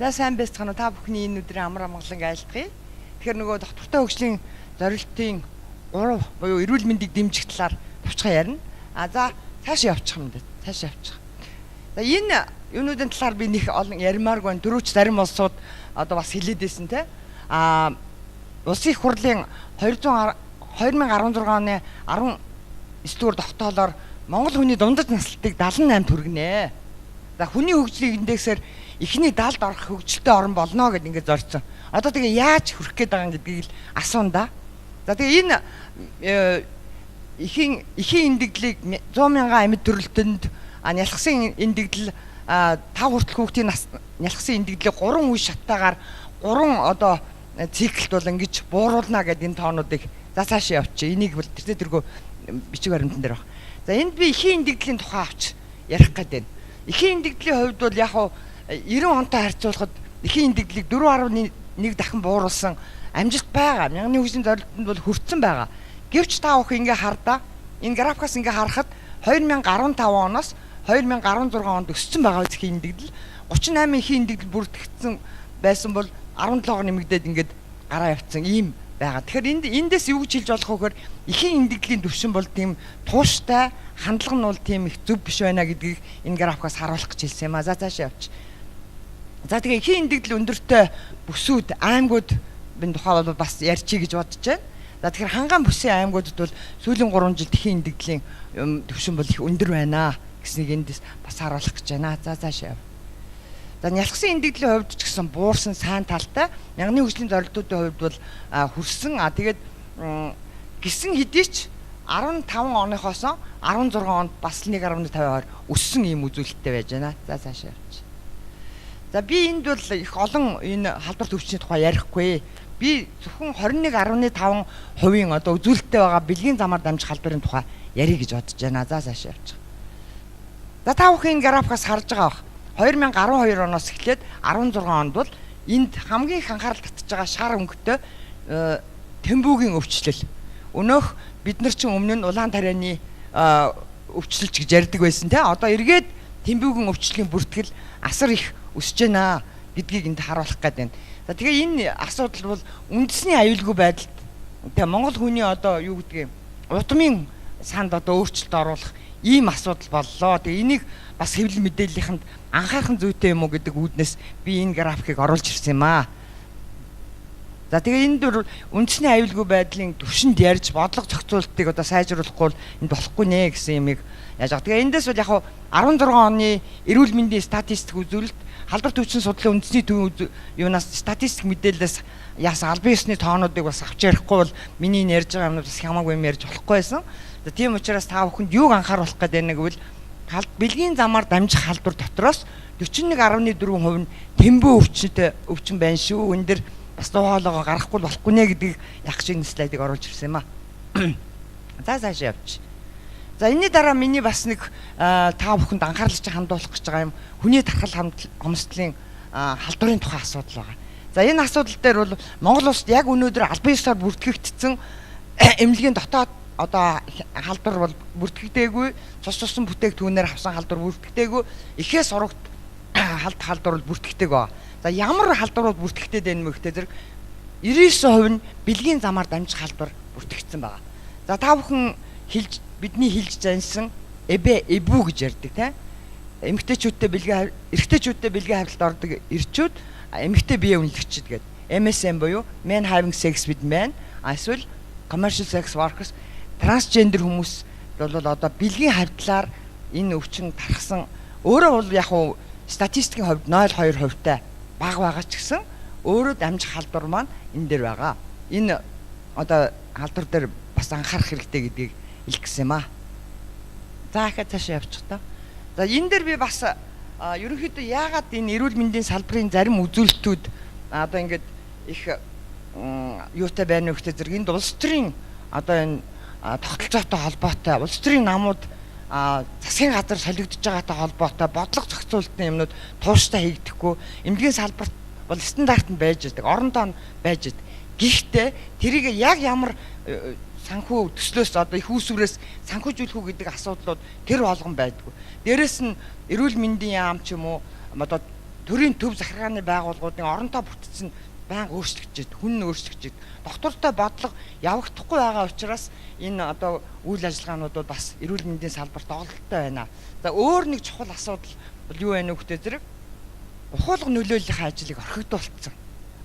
За сайн байцгаана уу та бүхний энэ өдрийн амар амгалан айлтгая. Тэгэхээр нөгөө доктортой хөгжлийн зорилтын 3 буюу эрүүл мэндийг дэмжих талаар товчхон ярина. За цаашаа явчих юм дээ. Цаашаа явчих. За энэ юунуудын талаар би нэг олон ярмааргүй байна. Дөрөвч зарим улсууд одоо бас хэлээд байсан те. Улсын их хурлын 2016 оны 19-р тогтоолоор Монгол хүний дундаж наслалтыг 78 хүргэнэ. За хүний хөгжлийн индексээр эхний 70-д орох хөгжилтэй орн болно гэдээ ингээд зорьсон. Одоо тэгээ яаж хүрэх гээд байгаа гэдгийг л асуунда. За тэгээ энэ эхийн эндэгдлийг 100 мянган амьд төрөлтөнд нялхсан эндэгдэл 5 хүртэл хүүхдийн нас нялхсан эндэгдлийг 3 үе шаттайгаар 3 одоо циклд бол ингэж бууруулна гэдэг энэ тоонуудыг за цаашаа явчих. Энийг бол тэргөө бичиг баримтан дээр баг. За энд би эхийн эндэгдлийн тухай авч ярих гэдэг. Эхийн эндэгдлийн хувьд бол яг 90 онтой харьцуулахад эхийн эндэгдлийг 4.1 дахин бууруулсан амжилт байгаа. Мянганы хөгжлийн зорилтод бол хүрсэн байгаа. Гэвч та бүхэн ингээ хардаа энэ графикаас ингээ харахад 2015 оноос 2016 онд өссөн байгаа эхийн эндэгдэл 38 эхийн эндэгдэл бүртгэгдсэн байсан бол 17 нэмэгдээд ингээд гараа явцсан ийм байгаа. Тэгэхээр эндээс юу гэж хэлж болох вэ гэхээр эхийн эндэгдлийн түвшин бол тийм тууштай, хандлага нь бол тийм их зөв биш байна гэдгийг энэ графикаас харуулах гэж хэлсэн юм а. За цаашаа явчих. За тэгээ эхийн эндэгдэл өндөртэй бүсүүд, аймагуд энэ тухай бол бас ярьчих гэж бодож байна. За тэгэхээр хангаан бүсийн аймагуудад бол сүүлийн 3 жилд эхийн эндэгдлийн түвшин бол их өндөр байна гэснийг эндээс бас харуулах гэж байна. За цаашаа яв. За нялхсан эндэгдлийн хувьд ч гэсэн буурсан сайн талтай мянганы хөгжлийн зорилтуудын хувьд бол хүрсэн. Тэгээд гисэн хэдий ч 15 оныхоос 16 онд бас 1.52 өссөн ийм үзүүлэлттэй байж байна. За цаашаа явчих. За би энд бол их олон энэ халдвар төвчний тухай ярихгүй. Би зөвхөн 21.5% одоо үзүүлэлттэй байгаа бэлгийн замаар дамжих халдварын тухай ярих гэж бодож байна. За цаашаа явчих. За та бүхэн графикаас харж байгаа бах. 2012 оноос эхлээд 16 онд бол энд хамгийн их анхаарал татж байгаа шар өнгөтэй Тэмбүүгийн өвчлөл. Өнөөх бид нар чинь өмнө нь улаан тарианы өвчлөлч гэж ярьдаг байсан те. Одоо эргээд Тэмбүүгийн өвчлөлийн бүртгэл асар их өсөж байна гэдгийг энд харуулах гээд байна. За тэгээ энэ асуудал бол үндэсний аюулгүй байдалд тэгээ Монгол хүний одоо юу гэдгийг удмын санд одоо өөрчлөлт оруулах ийм асуудал боллоо. Тэгээ энийг бас хэвлэл мэдээллийнхэнд анхаарах зүйтэй юм уу гэдэг үүднээс би энэ графикийг оруулж ирсэн юм аа. За тэгээ энэ дөр үндэсний аюулгүй байдлын түвшинд ярьж бодлого зохицуулалтыг одоо сайжруулахгүй бол энд болохгүй нэ гэсэн юмыг яаж байгаа. Тэгээ эндээс бол яг 16 оны эрүүл мэндийн статистик үзүүлэлт халдвар төвчний судлалын үндэсний төв юунаас статистик мэдээлэлээс яасан албан ёсны тоонуудыг бас авч ярихгүй бол миний ярьж байгаа юмнууд бас хамаагүй юм ярьж болохгүй байсан. За тийм учраас та бүхэнд юуг анхааруулах гэдэг нэг бол бэлгийн замаар дамжих халдвар дотроос 41.4% нь Тэмбүү өвчин байна шүү. Энд дэр бас хоолоогоо гарахгүй болохгүй нэ гэдгийг яг шинэ слайдыг оруулж ирсэн юм аа. За цаашаа явчих. За энэний дараа миний бас нэг та бүхэнд анхаарлыг хандуулах гэж байгаа юм хүний тархал хомсдлын халдварын тухай асуудал байгаа. За энэ асуудал дээр бол Монгол улсад яг өнөөдөр албан ёсоор бүртгэгдсэн эмнэлгийн дотоод одоо халдвар бол бүртгэгдээгүй, цус бүтээгдэхүүнээр авсан халдвар бүртгэгдээгүй, ихээс урагт халдвар бол бүртгэгдээг байна. За ямар халдварууд бүртгэгдээд байна вэ гэхээр 99% нь бэлгийн замаар дамжих халдвар бүртгэгдсэн байна. За та бүхэн бидний хэлж зансан эбүү гэж ярьдаг тийм. Эмэгтэйчүүдтэй бэлгийн хавьталд ордог эрчүүд эмэгтэй бие үнэлэгчид гэдэг. MSM буюу men having sex with men, эсвэл commercial sex workers, трансгендер хүмүүс бол одоо бэлгийн хавьтлаар энэ өвчин тархсан. Өөрөө бол яг уу статистикийн хувьд 0.2% бага байгаа ч гэсэн өөрөө дамжих халдвар маань энэ дээр байгаа. Энэ одоо халдвар дээр бас анхаарах хэрэгтэй гэдгийг хэлэх гэсэн юм аа. За ахаа цаашаа явчих та. За энэ дээр би бас ерөнхийдөө яагаад энэ эрүүл мэндийн салбарын зарим үзүүлэлтүүд одоо ингээд их юутай байна вэ гэдэг зэрэг энд улс төрийн одоо энэ тогтолцоотой холбоотой улс төрийн намууд засгийн газар солигдож байгаатай холбоотой бодлого зохицуулалтын юмнууд тууштай хийгдэхгүй эмнэлгийн салбарт бол стандарт нь байж байдаг, орондоо нь байж байдаг. Гэхдээ тэрийг яг ямар санхүү төслөөс одоо их үүсвэрээс санхүүжүүлэх үү гэдэг асуудлууд тэр болгон байдгүй. Дээрээс нь эрүүл мэндийн яам ч юм уу одоо төрийн төв захиргааны байгууллагуудын оронтой бүтцэн байнга өөрчлөгдөж байна. Хүн өөрчлөгдөж байна. Доктортой бодлого явагдахгүй байгаа учраас энэ одоо үйл ажиллагаанууд бас эрүүл мэндийн салбарт доголдолтой байна. За өөр нэг чухал асуудал бол юу вэ нөхдөд зэрэг ухуулга нөлөөллийн ажлыг орхигдуулсан.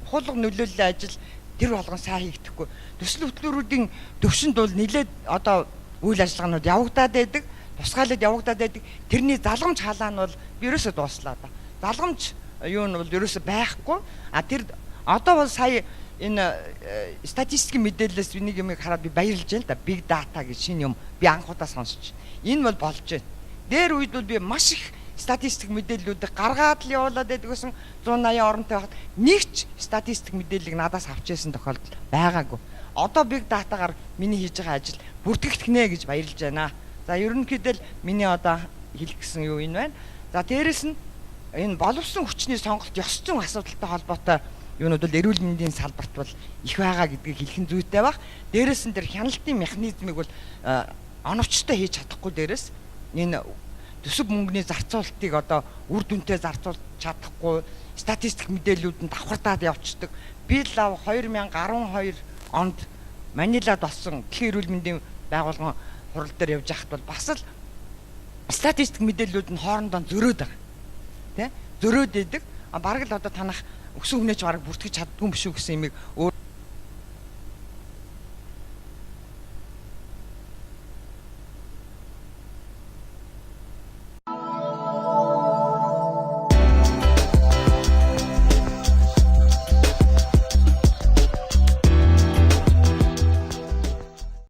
Ухуулга нөлөөллийн ажил тэр болгон сайн хийгдэхгүй. Төсөл хөтөлбөрүүдийн төвшөнд бол нэлээд одоо үйл ажиллагаанууд явагдаад байдаг. Тусгаалаад явагдаад байдаг. Тэрний залгамж халаа нь бол ерөөсөө дууслаа да. Залгамж юу нь бол ерөөсөө байхгүй. А тэр одоо бол сая энэ статистикийн мэдээлэлээс би нэг юмыг хараад би баярлж байна л да. Big data гэж шинэ юм би анхудаа сонсч. Энэ бол болж байна. Дээр үед бол би маш их статистик мэдээллүүдийг гаргаад л явуулаад байдаг гэсэн 180 оронтой байхад нэг ч статистик мэдээллийг надаас авч ирсэн тохиолдол байгаагүй. Одоо big data-гаар миний хийж байгаа ажил бүртгэгдэнэ гэж баярлж байна. За ерөнхийдөө л миний одоо хэлэх гэсэн юу энэ байна. За дээрэс нь энэ боловсон хүчний сонголт ёс зүйн асуудалтай холбоотой юунууд бол эрүүл мэндийн салбарт бол их байгаа гэдгийг хэлхэн зүйтэй баг. Дээрэс нь тэр хяналтын механизмыг бол оновчтой хийж чадахгүй дээрэс энэ төсөв мөнгөний зарцуулалтыг одоо үр дүнтэй зарцуулж чадахгүй статистик мэдээллүүдэнд давхардаад явцдаг. Би л 2012 онд Манилад болсон дэлхийн эрүүл мэндийн байгууллагын хурал дээр явж байхад бол бас л статистик мэдээллүүд нь хоорондоо зөрөөд байгаа. Тэ? Зөрөөд идэг. Бараг л одоо танах өсөн хүнээч бараг бүртгэж чаддгүй юм биш үү гэсэн юмыг